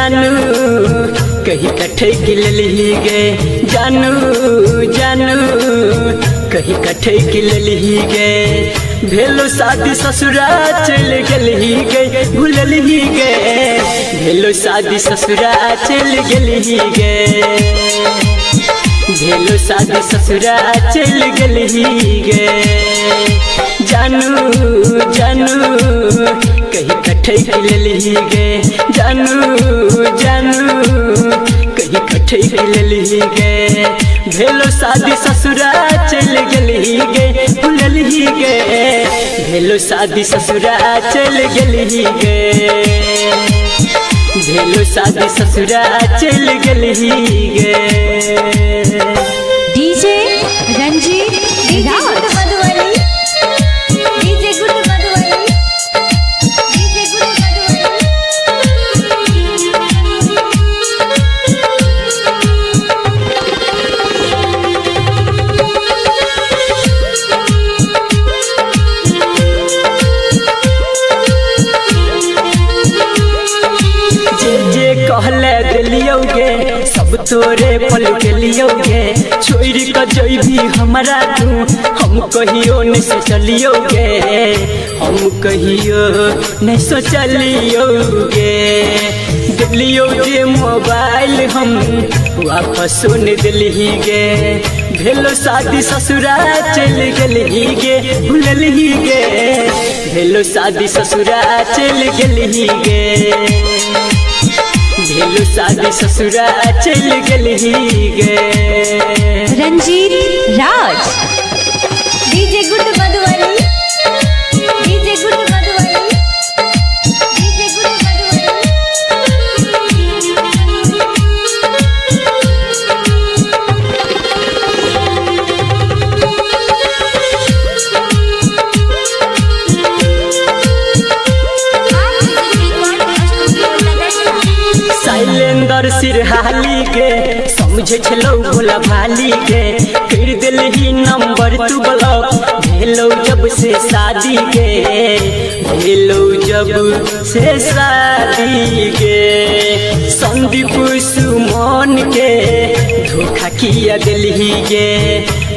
जानू कहीं कठे गिलली गे जानू जानू कहीं कठे गिलली गे भेलो शादी ससुरा चल गली गे भूलली गे भेलो शादी ससुरा चल गली गे भेलो शादी ससुरा चल गली गे जानू जानू कहीं कठे गिलली गे जानू जानू कहीं कठे गिलली गे भेलो शादी ससुरा चल गली गे भूलली गे भेलो शादी ससुरा चल गली गे भेलो शादी ससुरा चल गली गे DJ Ranjeet Raj Madhubani DJ good Madhubani DJ good जे कहले दिलियोगे सब तोरे पल के लियोगे छोड़ कर जइभी हमारा तू हम कहियो नहीं सोचलियोगे हम कहियो नहीं सोचलियोगे दिलियो जे मोबाइल हम वापस सुन दिली गे भेलो शादी ससुरा चल गली गे भूलली गे भेलो शादी ससुरा चल गली गे भेलो शादी ससुरा चल गली गे Ranjeet Raj DJ good Madhubani DJ good Madhubani DJ good Madhubani silencer सिरहाली के समझे छलो भोला भाली के कर दिलही नंबर तू ब्लॉक भेलो जब से शादी के भेलो जब से शादी के संदीप सुमन के धोखा किया दिलही गे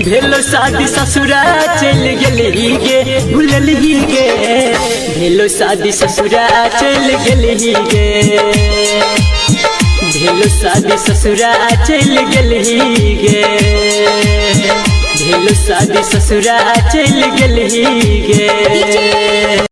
भेलो शादी ससुरा चल गली गे भूलली गे भेलो शादी ससुरा चल गली गे भेलो शादी ससुरा चल गली गे भेलो शादी ससुरा चल गली गे।